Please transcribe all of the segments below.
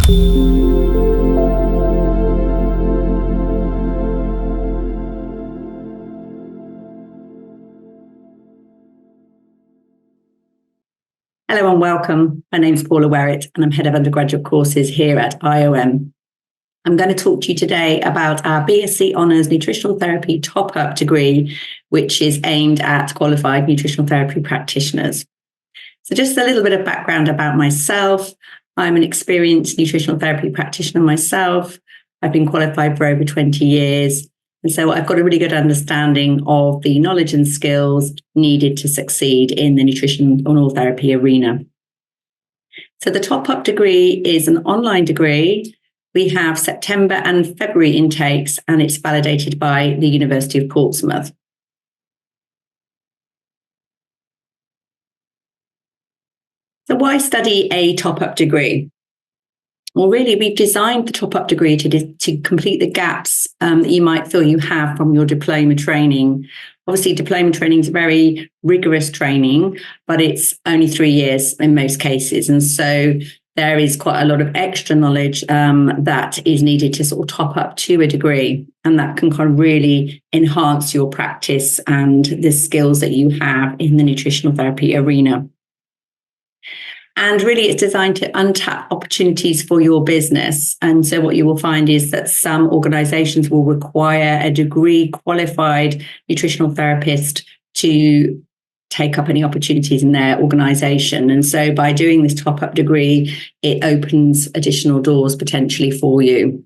Hello and welcome. My name's Paula Werrett and I'm Head of Undergraduate Courses here at IOM. I'm going to talk to you today about our BSc Honours Nutritional Therapy top-up degree, which is aimed at qualified nutritional therapy practitioners. So just a little bit of background about myself. I'm an experienced nutritional therapy practitioner myself. I've been qualified for over 20 years. And so I've got a really good understanding of the knowledge and skills needed to succeed in the nutritional therapy arena. So the top-up degree is an online degree. We have September and February intakes, and it's validated by the University of Portsmouth. So why study a top-up degree? Well, really, we've designed the top-up degree to complete the gaps that you might feel you have from your diploma training. Obviously, diploma training is very rigorous training, but it's only 3 years in most cases. And so there is quite a lot of extra knowledge that is needed to sort of top up to a degree. And that can kind of really enhance your practice and the skills that you have in the nutritional therapy arena. And really, it's designed to untap opportunities for your business. And so what you will find is that some organizations will require a degree qualified nutritional therapist to take up any opportunities in their organization. And so by doing this top-up degree, it opens additional doors potentially for you.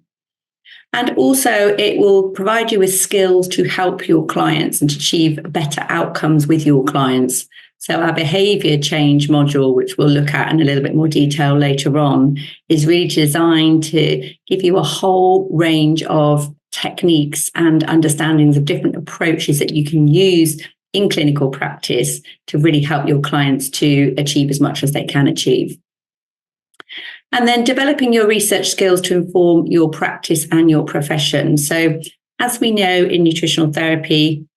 And also, it will provide you with skills to help your clients and to achieve better outcomes with your clients. So our behaviour change module, which we'll look at in a little bit more detail later on, is really designed to give you a whole range of techniques and understandings of different approaches that you can use in clinical practice to really help your clients to achieve as much as they can achieve. And then developing your research skills to inform your practice and your profession. So as we know in nutritional therapy,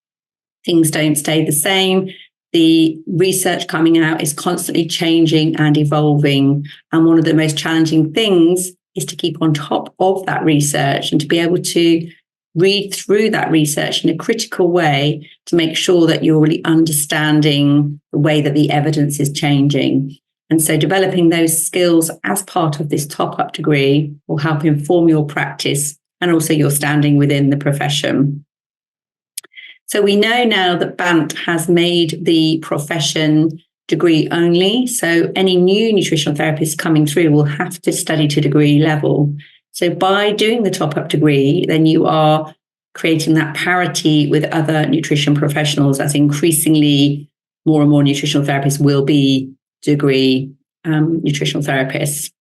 things don't stay the same. The research coming out is constantly changing and evolving. And one of the most challenging things is to keep on top of that research and to be able to read through that research in a critical way to make sure that you're really understanding the way that the evidence is changing. And so developing those skills as part of this top-up degree will help inform your practice and also your standing within the profession. So we know now that BANT has made the profession degree only. So any new nutritional therapists coming through will have to study to degree level. So by doing the top-up degree, then you are creating that parity with other nutrition professionals, as increasingly more and more nutritional therapists will be degree nutritional therapists.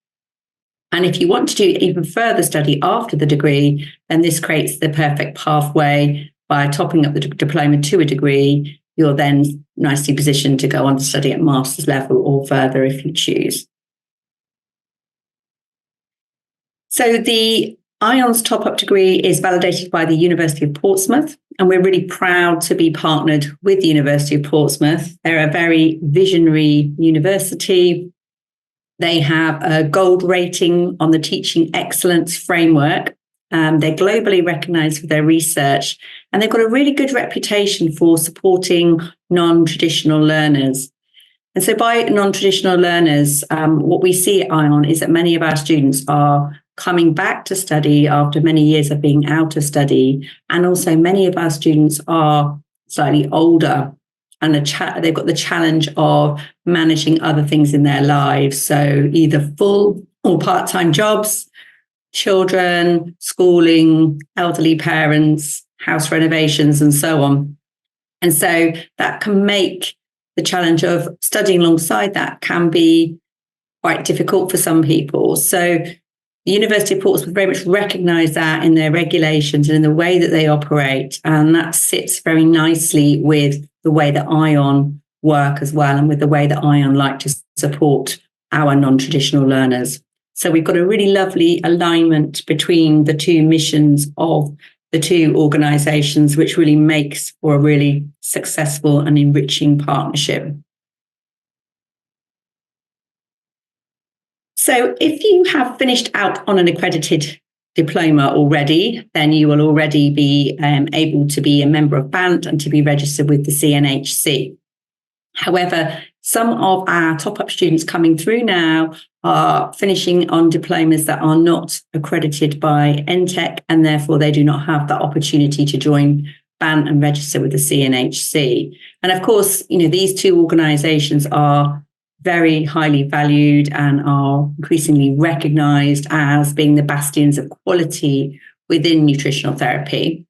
And if you want to do even further study after the degree, then this creates the perfect pathway. By topping up the diploma to a degree, you're then nicely positioned to go on to study at master's level or further if you choose. So the IONS top-up degree is validated by the University of Portsmouth, and we're really proud to be partnered with the University of Portsmouth. They're a very visionary university. They have a gold rating on the Teaching Excellence Framework. They're globally recognised for their research, and they've got a really good reputation for supporting non-traditional learners. And so by non-traditional learners, what we see at ION is that many of our students are coming back to study after many years of being out of study. And also many of our students are slightly older and they've got the challenge of managing other things in their lives. So either full or part-time jobs, children, schooling, elderly parents, house renovations, and so on. And so that can make the challenge of studying alongside that can be quite difficult for some people. So the University of Portsmouth very much recognise that in their regulations and in the way that they operate. And that sits very nicely with the way that ION work as well, and with the way that ION like to support our non-traditional learners. So we've got a really lovely alignment between the two missions of the two organisations, which really makes for a really successful and enriching partnership. So if you have finished out on an accredited diploma already, then you will already be able to be a member of BANT and to be registered with the CNHC. However, some of our top-up students coming through now are finishing on diplomas that are not accredited by NTEC, and therefore they do not have that opportunity to join BANT and register with the CNHC. And of course, these two organisations are very highly valued and are increasingly recognised as being the bastions of quality within nutritional therapy.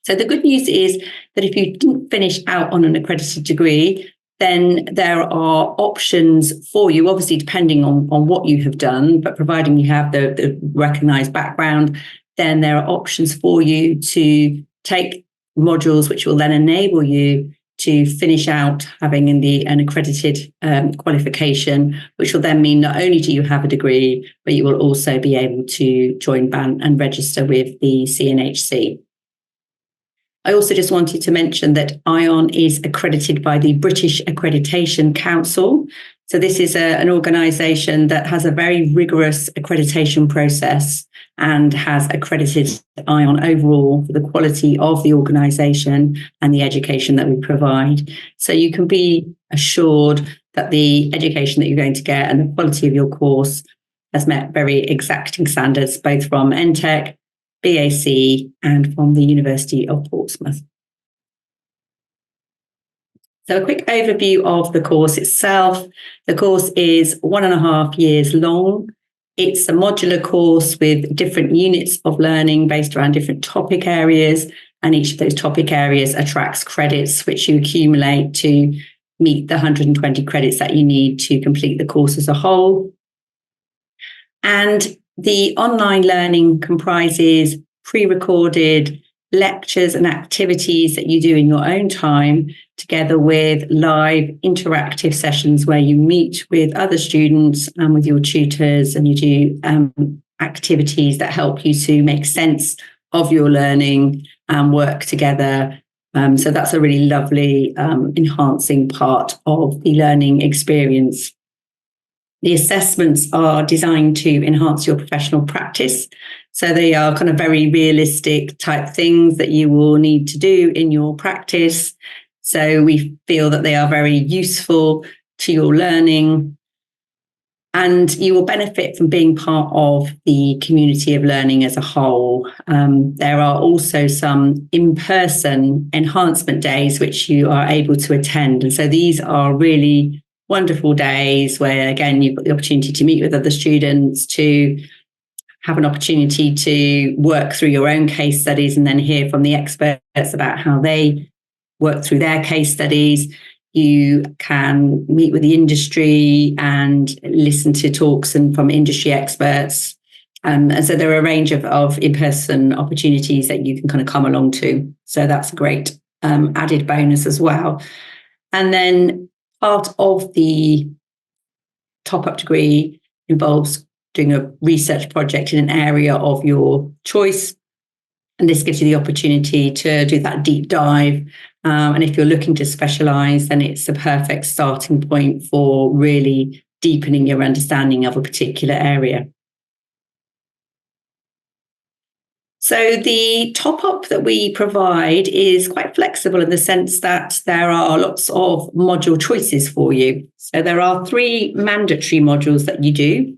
So the good news is that if you didn't finish out on an accredited degree, then there are options for you, obviously depending on what you have done, but providing you have the recognised background, then there are options for you to take modules which will then enable you to finish out having an accredited qualification, which will then mean not only do you have a degree, but you will also be able to join BANT and register with the CNHC. I also just wanted to mention that ION is accredited by the British Accreditation Council. So this is an organisation that has a very rigorous accreditation process and has accredited ION overall for the quality of the organisation and the education that we provide. So you can be assured that the education that you're going to get and the quality of your course has met very exacting standards, both from NTEC, BAC, and from the University of Portsmouth. So a quick overview of the course itself. The course is 1.5 years long. It's a modular course with different units of learning based around different topic areas, and each of those topic areas attracts credits which you accumulate to meet the 120 credits that you need to complete the course as a whole. And the online learning comprises pre-recorded lectures and activities that you do in your own time, together with live interactive sessions where you meet with other students and with your tutors, and you do activities that help you to make sense of your learning and work together. So that's a really lovely enhancing part of the learning experience. The assessments are designed to enhance your professional practice. So they are kind of very realistic type things that you will need to do in your practice. So we feel that they are very useful to your learning, and you will benefit from being part of the community of learning as a whole. There are also some in-person enhancement days which you are able to attend. And so these are really wonderful days where, again, you've got the opportunity to meet with other students, to have an opportunity to work through your own case studies and then hear from the experts about how they work through their case studies. You can meet with the industry and listen to talks from industry experts. And so there are a range of in-person opportunities that you can kind of come along to. So that's a great added bonus as well. And then part of the top-up degree involves doing a research project in an area of your choice. And this gives you the opportunity to do that deep dive. And if you're looking to specialise, then it's a perfect starting point for really deepening your understanding of a particular area. So the top-up that we provide is quite flexible in the sense that there are lots of module choices for you. So there are 3 mandatory modules that you do.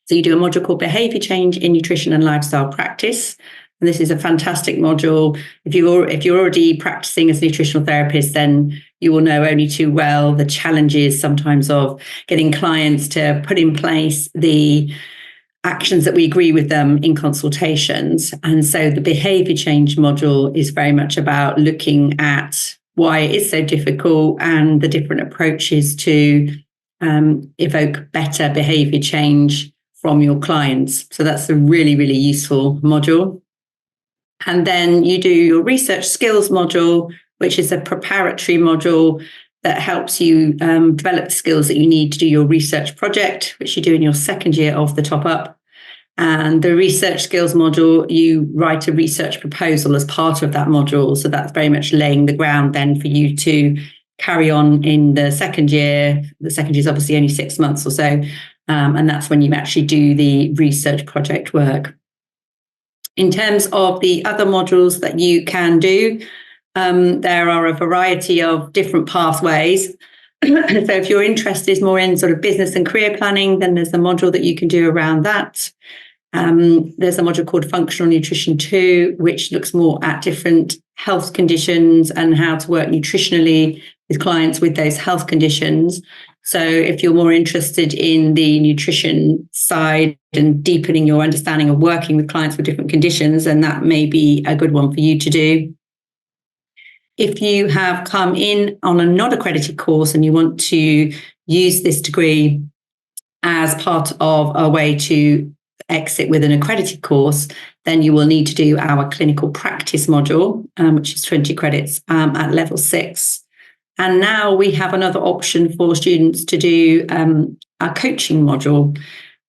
So you do a module called Behaviour Change in Nutrition and Lifestyle Practice. And this is a fantastic module. If you're already practicing as a nutritional therapist, then you will know only too well the challenges sometimes of getting clients to put in place the actions that we agree with them in consultations. And so the behaviour change module is very much about looking at why it is so difficult and the different approaches to evoke better behaviour change from your clients. So that's a really, really useful module. And then you do your research skills module, which is a preparatory module that helps you develop the skills that you need to do your research project, which you do in your second year of the top-up. And the research skills module, you write a research proposal as part of that module. So that's very much laying the ground then for you to carry on in the second year. The second year is obviously only 6 months or so. And that's when you actually do the research project work. In terms of the other modules that you can do, there are a variety of different pathways. So if your interest is more in sort of business and career planning, then there's a module that you can do around that. There's a module called Functional Nutrition 2, which looks more at different health conditions and how to work nutritionally with clients with those health conditions. So if you're more interested in the nutrition side and deepening your understanding of working with clients with different conditions, then that may be a good one for you to do. If you have come in on a not accredited course and you want to use this degree as part of a way to exit with an accredited course, then you will need to do our clinical practice module, which is 20 credits at level 6. And now we have another option for students to do our coaching module,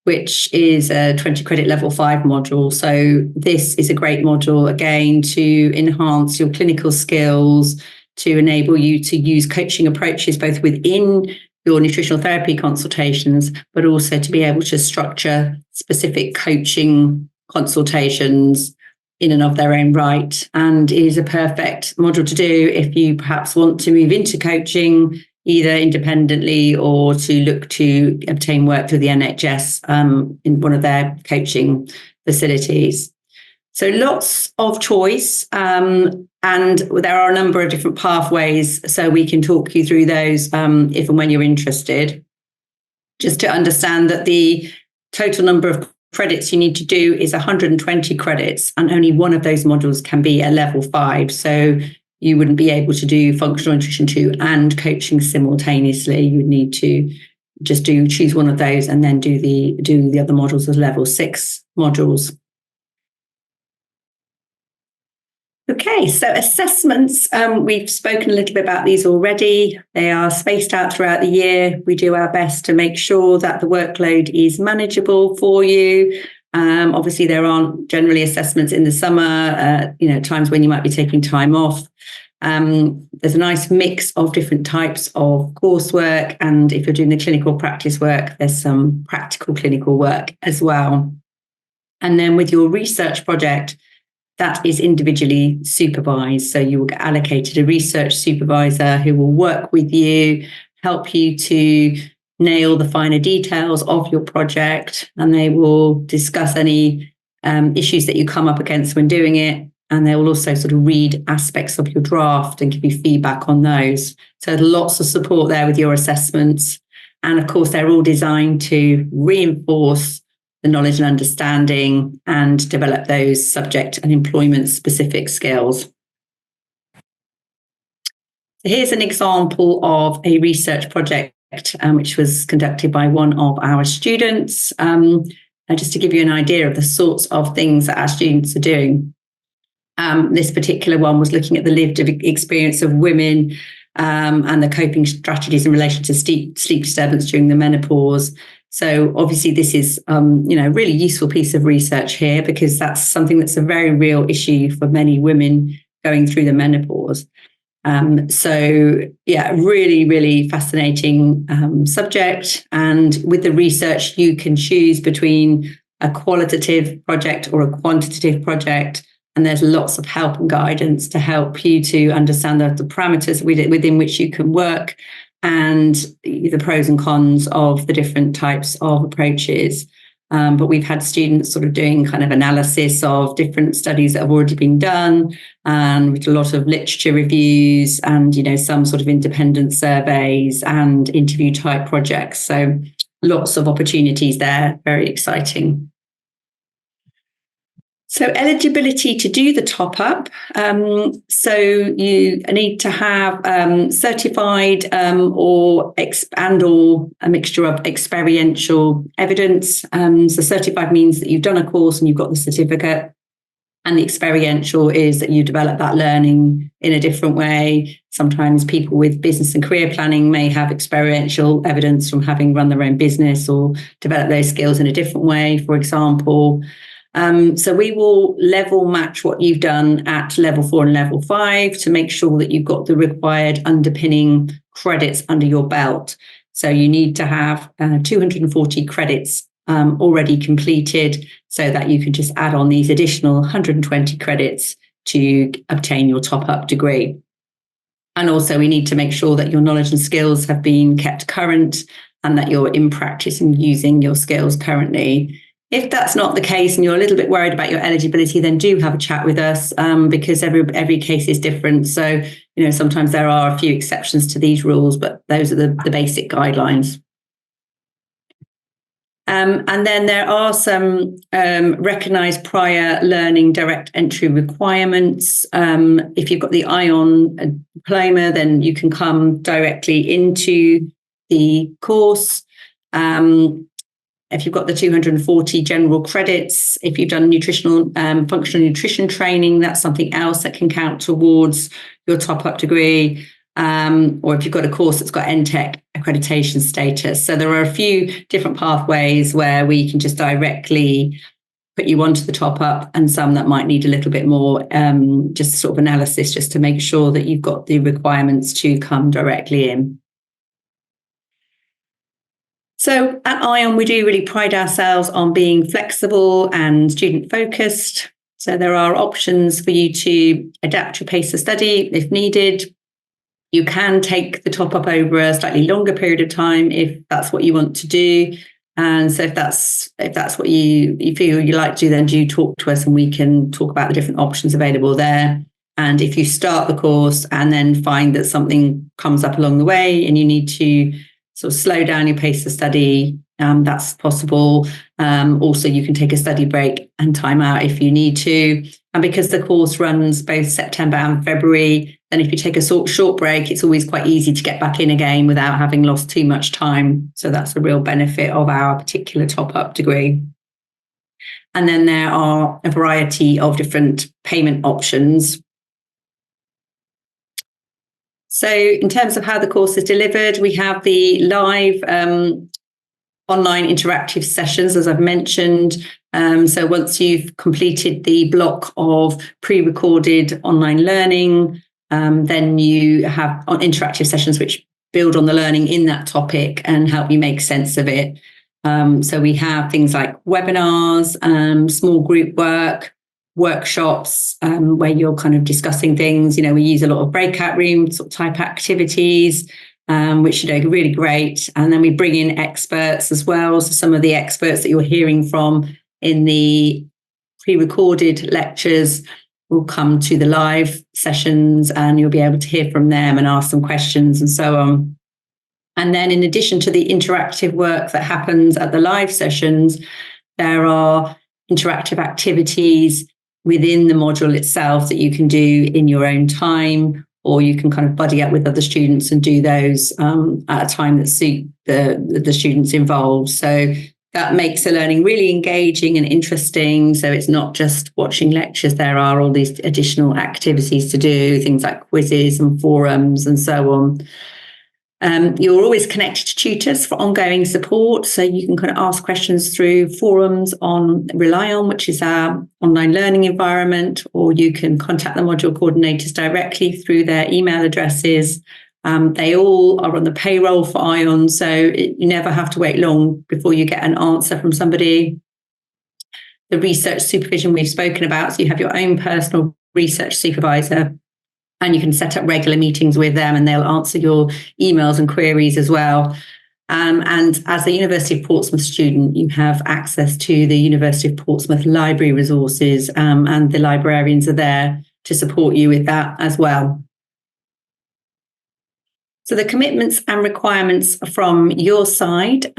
which is a 20 credit level 5 module. So this is a great module, again, to enhance your clinical skills, to enable you to use coaching approaches both within your nutritional therapy consultations, but also to be able to structure specific coaching consultations in and of their own right. And it is a perfect module to do if you perhaps want to move into coaching, either independently or to look to obtain work through the NHS in one of their coaching facilities. So lots of choice, and there are a number of different pathways, so we can talk you through those if and when you're interested. Just to understand that the total number of credits you need to do is 120 credits, and only one of those modules can be a level 5. So you wouldn't be able to do functional nutrition 2 and coaching simultaneously. You would need to just choose one of those and then do the other modules as level 6 modules. Okay, so assessments, we've spoken a little bit about these already. They are spaced out throughout the year. We do our best to make sure that the workload is manageable for you. Obviously, there aren't generally assessments in the summer, times when you might be taking time off. There's a nice mix of different types of coursework. And if you're doing the clinical practice work, there's some practical clinical work as well. And then with your research project, that is individually supervised. So you will get allocated a research supervisor who will work with you, help you to nail the finer details of your project, and they will discuss any issues that you come up against when doing it. And they will also sort of read aspects of your draft and give you feedback on those. So lots of support there with your assessments. And of course, they're all designed to reinforce the knowledge and understanding and develop those subject and employment specific skills. So here's an example of a research project which was conducted by one of our students. Just to give you an idea of the sorts of things that our students are doing. This particular one was looking at the lived experience of women and the coping strategies in relation to sleep disturbance during the menopause. So obviously this is, a really useful piece of research here, because that's something that's a very real issue for many women going through the menopause. Really, really fascinating subject. And with the research, you can choose between a qualitative project or a quantitative project. And there's lots of help and guidance to help you to understand the parameters within which you can work, and the pros and cons of the different types of approaches. But we've had students sort of doing kind of analysis of different studies that have already been done, and with a lot of literature reviews and, some sort of independent surveys and interview type projects. So lots of opportunities there, very exciting. So eligibility to do the top up. So you need to have certified or a mixture of experiential evidence. So certified means that you've done a course and you've got the certificate. And the experiential is that you develop that learning in a different way. Sometimes people with business and career planning may have experiential evidence from having run their own business or develop those skills in a different way, for example. So we will level match what you've done at level 4 and level 5 to make sure that you've got the required underpinning credits under your belt. So you need to have 240 credits already completed so that you can just add on these additional 120 credits to obtain your top-up degree. And also we need to make sure that your knowledge and skills have been kept current and that you're in practice and using your skills currently. If that's not the case and you're a little bit worried about your eligibility, then do have a chat with us because every case is different. So, sometimes there are a few exceptions to these rules, but those are the basic guidelines. And then there are some recognised prior learning direct entry requirements. If you've got the ION diploma, then you can come directly into the course. If you've got the 240 general credits, if you've done nutritional, functional nutrition training, that's something else that can count towards your top-up degree. Or if you've got a course that's got NTEC accreditation status. So there are a few different pathways where we can just directly put you onto the top-up, and some that might need a little bit more just sort of analysis just to make sure that you've got the requirements to come directly in. So at ION, we do really pride ourselves on being flexible and student-focused. So there are options for you to adapt your pace of study if needed. You can take the top-up over a slightly longer period of time if that's what you want to do. And so if that's what you feel you like to do, then do talk to us and we can talk about the different options available there. And if you start the course and then find that something comes up along the way and you need to sort of slow down your pace of study, that's possible. Also, you can take a study break and time out if you need to. And because the course runs both September and February, then if you take a short break, it's always quite easy to get back in again without having lost too much time. So that's a real benefit of our particular top-up degree. And then there are a variety of different payment options. So in terms of how the course is delivered, we have the live online interactive sessions, as I've mentioned. So once you've completed the block of pre-recorded online learning, then you have interactive sessions which build on the learning in that topic and help you make sense of it. So we have things like webinars, small group work, workshops where you're kind of discussing things. We use a lot of breakout room sort of type activities, which are really great. And then we bring in experts as well. So some of the experts that you're hearing from in the pre-recorded lectures will come to the live sessions and you'll be able to hear from them and ask them questions and so on. And then in addition to the interactive work that happens at the live sessions, there are interactive activities within the module itself that you can do in your own time, or you can kind of buddy up with other students and do those at a time that suit the students involved. So that makes the learning really engaging and interesting. So it's not just watching lectures. There are all these additional activities to do, things like quizzes and forums and so on. You're always connected to tutors for ongoing support. So you can kind of ask questions through forums on Rely On, which is our online learning environment, or you can contact the module coordinators directly through their email addresses. They all are on the payroll for ION, so you never have to wait long before you get an answer from somebody. The research supervision we've spoken about, so you have your own personal research supervisor, and you can set up regular meetings with them and they'll answer your emails and queries as well. And as a University of Portsmouth student, you have access to the University of Portsmouth library resources, and the librarians are there to support you with that as well. So the commitments and requirements from your side.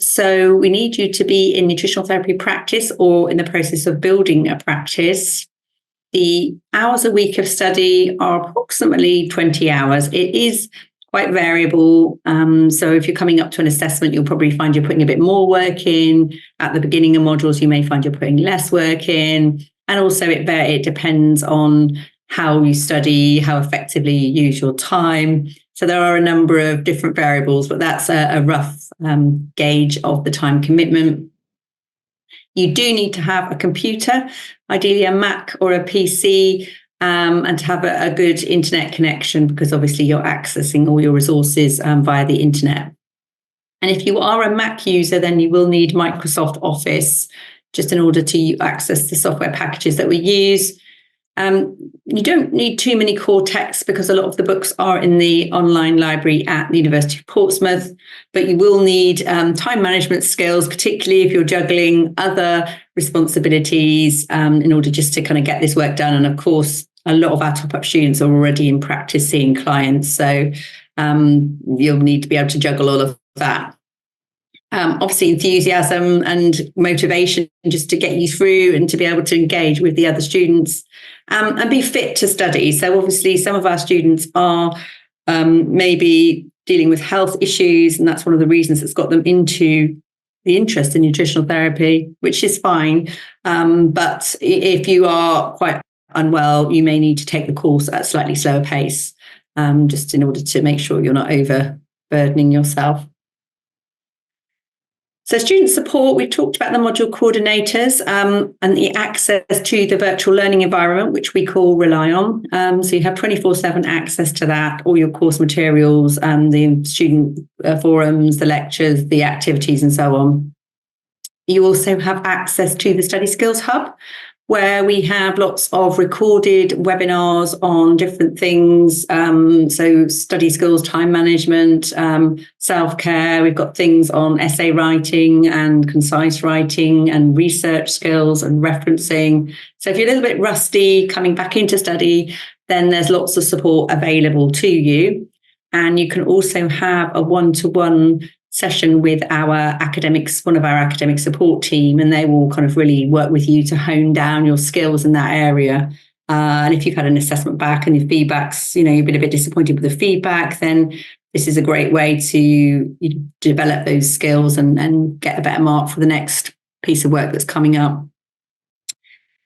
So we need you to be in nutritional therapy practice or in the process of building a practice. The hours a week of study are approximately 20 hours. It is quite variable. So if you're coming up to an assessment, you'll probably find you're putting a bit more work in. At the beginning of modules, you may find you're putting less work in. And also it depends on how you study, how effectively you use your time. So there are a number of different variables, but that's a rough gauge of the time commitment. You do need to have a computer, ideally a Mac or a PC, and to have a good internet connection, because obviously you're accessing all your resources via the internet. And if you are a Mac user, then you will need Microsoft Office just in order to access the software packages that we use. You don't need too many core texts because a lot of the books are in the online library at the University of Portsmouth, but you will need time management skills, particularly if you're juggling other responsibilities in order just to kind of get this work done. And of course, a lot of our top-up students are already in practice seeing clients, so you'll need to be able to juggle all of that. Obviously, enthusiasm and motivation just to get you through and to be able to engage with the other students and be fit to study. So obviously, some of our students are maybe dealing with health issues, and that's one of the reasons that's got them into the interest in nutritional therapy, which is fine. But if you are quite unwell, you may need to take the course at a slightly slower pace, just in order to make sure you're not overburdening yourself. So student support, we've talked about the module coordinators and the access to the virtual learning environment, which we call Rely On. So you have 24/7 access to that, all your course materials, the student forums, the lectures, the activities, and so on. You also have access to the Study Skills Hub, where we have lots of recorded webinars on different things. So study skills, time management, self-care. We've got things on essay writing and concise writing and research skills and referencing. So if you're a little bit rusty coming back into study, then there's lots of support available to you. And you can also have a one-to-one session with one of our academic support team, and they will kind of really work with you to hone down your skills in that area. And if you've had an assessment back and your feedback's, you've been a bit disappointed with the feedback, then this is a great way to develop those skills and get a better mark for the next piece of work that's coming up.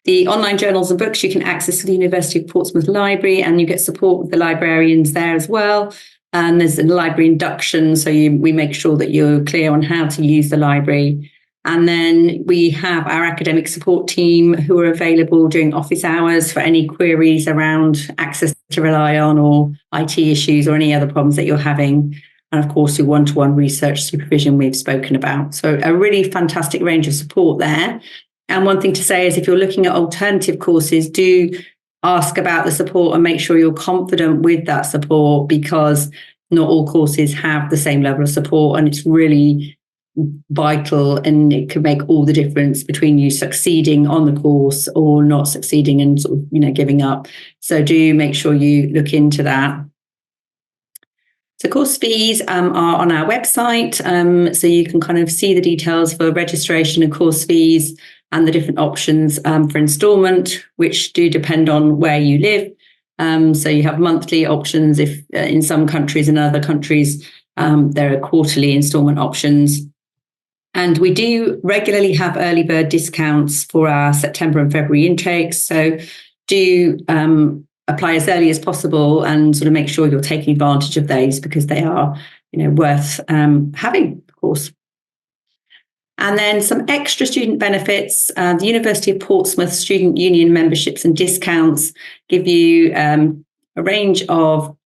The online journals and books you can access to the University of Portsmouth Library, and you get support with the librarians there as well. And there's a library induction, so we make sure that you're clear on how to use the library. And then we have our academic support team who are available during office hours for any queries around access to Rely On or IT issues or any other problems that you're having. And of course, your one-to-one research supervision we've spoken about. So a really fantastic range of support there. And one thing to say is if you're looking at alternative courses, do ask about the support and make sure you're confident with that support, because not all courses have the same level of support, and it's really vital, and it can make all the difference between you succeeding on the course or not succeeding and sort of, giving up. So do make sure you look into that. So course fees are on our website, so you can kind of see the details for registration and course fees and the different options for instalment, which do depend on where you live. So you have monthly options if in some countries, in other countries, there are quarterly instalment options. And we do regularly have early bird discounts for our September and February intakes. So do apply as early as possible and sort of make sure you're taking advantage of those, because they are, worth having, of course. And then some extra student benefits. The University of Portsmouth Student Union memberships and discounts give you a range of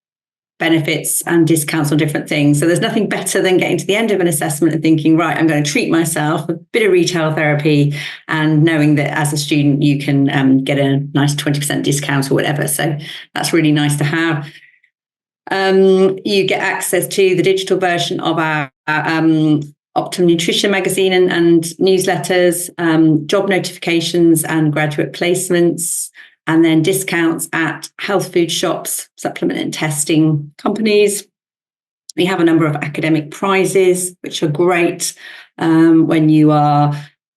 benefits and discounts on different things. So there's nothing better than getting to the end of an assessment and thinking, right, I'm going to treat myself, a bit of retail therapy, and knowing that as a student you can get a nice 20% discount or whatever. So that's really nice to have. You get access to the digital version of our Optimum Nutrition magazine and newsletters, job notifications and graduate placements, and then discounts at health food shops, supplement and testing companies. We have a number of academic prizes, which are great when you are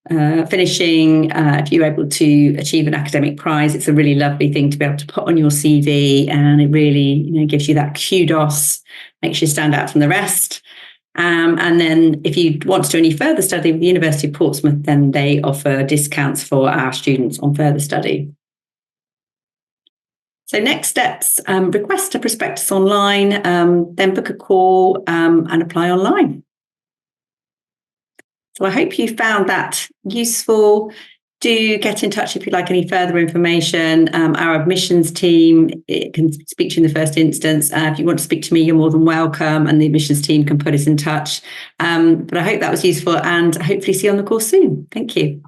finishing. If you're able to achieve an academic prize, it's a really lovely thing to be able to put on your CV, and it really gives you that kudos, makes you stand out from the rest. And then if you want to do any further study with the University of Portsmouth, then they offer discounts for our students on further study. So next steps, request a prospectus online, then book a call and apply online. So I hope you found that useful. do get in touch if you'd like any further information. Our admissions team can speak to you in the first instance. If you want to speak to me, you're more than welcome, and the admissions team can put us in touch. But I hope that was useful, and hopefully see you on the course soon. Thank you.